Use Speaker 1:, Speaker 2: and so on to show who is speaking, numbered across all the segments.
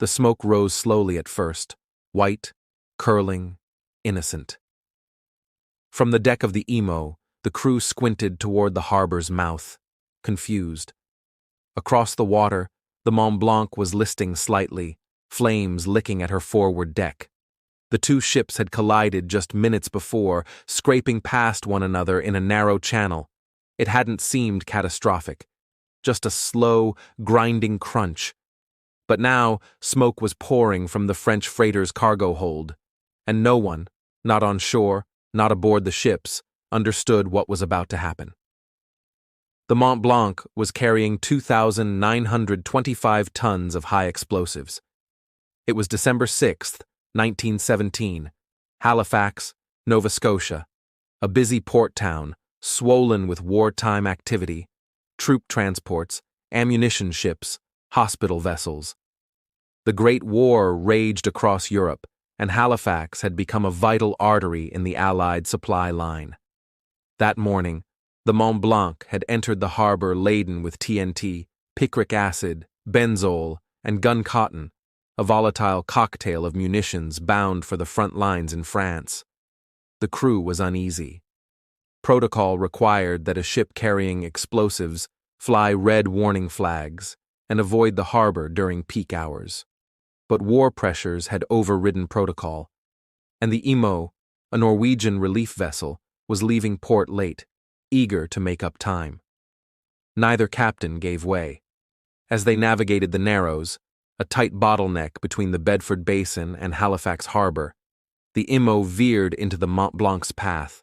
Speaker 1: The smoke rose slowly at first, white, curling, innocent. From the deck of the Emo, the crew squinted toward the harbor's mouth, confused. Across the water, the Mont Blanc was listing slightly, flames licking at her forward deck. The two ships had collided just minutes before, scraping past one another in a narrow channel. It hadn't seemed catastrophic, just a slow, grinding crunch. But now, smoke was pouring from the French freighter's cargo hold, and no one, not on shore, not aboard the ships, understood what was about to happen. The Mont Blanc was carrying 2,925 tons of high explosives. It was December 6th, 1917, Halifax, Nova Scotia, a busy port town, swollen with wartime activity, troop transports, ammunition ships, hospital vessels. The Great War raged across Europe, and Halifax had become a vital artery in the Allied supply line. That morning, the Mont Blanc had entered the harbor laden with TNT, picric acid, benzol, and gun cotton, a volatile cocktail of munitions bound for the front lines in France. The crew was uneasy. Protocol required that a ship carrying explosives fly red warning flags and avoid the harbor during peak hours. But war pressures had overridden protocol, and the Emo, a Norwegian relief vessel, was leaving port late, eager to make up time. Neither captain gave way. As they navigated the Narrows, a tight bottleneck between the Bedford Basin and Halifax Harbor, the Emo veered into the Mont Blanc's path.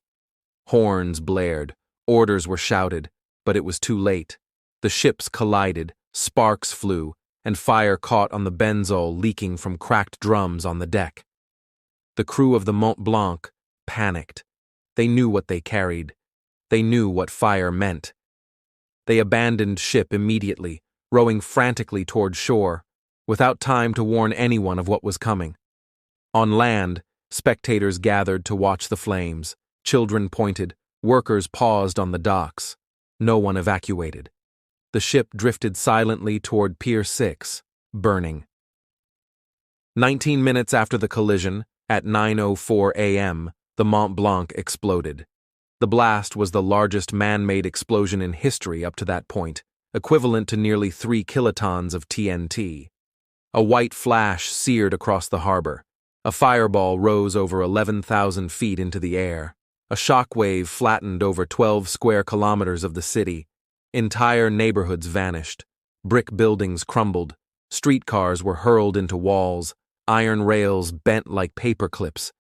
Speaker 1: Horns blared, orders were shouted, but it was too late. The ships collided, sparks flew, and fire caught on the benzol leaking from cracked drums on the deck. The crew of the Mont Blanc panicked. They knew what they carried. They knew what fire meant. They abandoned ship immediately, rowing frantically toward shore, without time to warn anyone of what was coming. On land, spectators gathered to watch the flames. Children pointed, workers paused on the docks. No one evacuated. The ship drifted silently toward Pier 6, burning. 19 minutes after the collision, at 9:04 a.m., the Mont Blanc exploded. The blast was the largest man-made explosion in history up to that point, equivalent to nearly 3 kilotons of TNT. A white flash seared across the harbor. A fireball rose over 11,000 feet into the air. A shockwave flattened over 12 square kilometers of the city. Entire neighborhoods vanished. Brick buildings crumbled. Streetcars were hurled into walls. Iron rails bent like paper clips.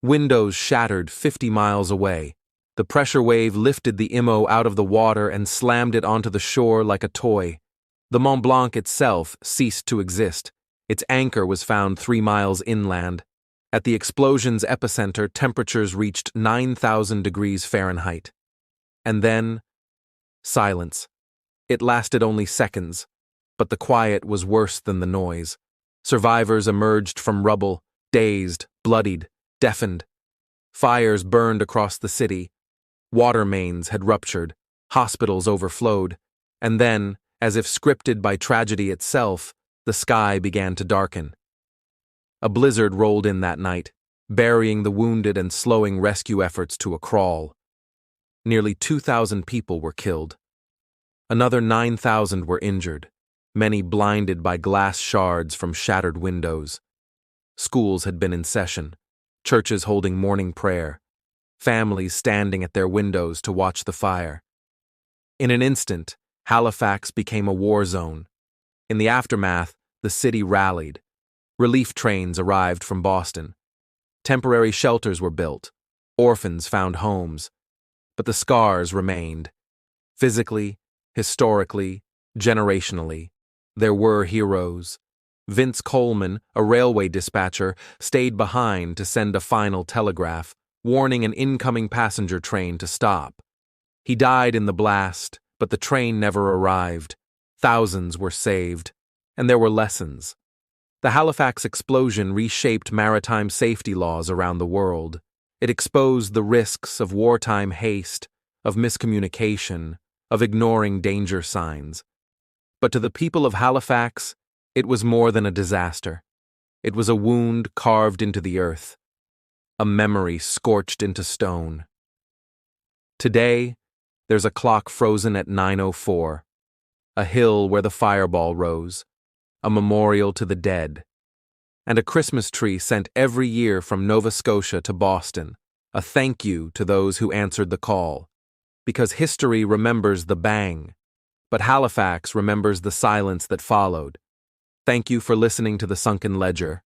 Speaker 1: Windows shattered 50 miles away. The pressure wave lifted the Emo out of the water and slammed it onto the shore like a toy. The Mont Blanc itself ceased to exist. Its anchor was found 3 miles inland. At the explosion's epicenter, temperatures reached 9,000 degrees Fahrenheit. And then, silence. It lasted only seconds, but the quiet was worse than the noise. Survivors emerged from rubble, dazed, bloodied, deafened. Fires burned across the city. Water mains had ruptured, hospitals overflowed, and then, as if scripted by tragedy itself, the sky began to darken. A blizzard rolled in that night, burying the wounded and slowing rescue efforts to a crawl. Nearly 2,000 people were killed. Another 9,000 were injured, many blinded by glass shards from shattered windows. Schools had been in session, churches holding morning prayer, families standing at their windows to watch the fire. In an instant, Halifax became a war zone. In the aftermath, the city rallied. Relief trains arrived from Boston. Temporary shelters were built. Orphans found homes. But the scars remained. Physically, historically, generationally, there were heroes. Vince Coleman, a railway dispatcher, stayed behind to send a final telegraph, warning an incoming passenger train to stop. He died in the blast, but the train never arrived. Thousands were saved, and there were lessons. The Halifax explosion reshaped maritime safety laws around the world. It exposed the risks of wartime haste, of miscommunication, of ignoring danger signs. But to the people of Halifax, it was more than a disaster. It was a wound carved into the earth, a memory scorched into stone. Today, there's a clock frozen at 9:04, a hill where the fireball rose, a memorial to the dead, and a Christmas tree sent every year from Nova Scotia to Boston, a thank you to those who answered the call. Because history remembers the bang, but Halifax remembers the silence that followed. Thank you for listening to The Sunken Ledger.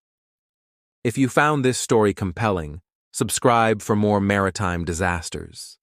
Speaker 1: If you found this story compelling, subscribe for more maritime disasters.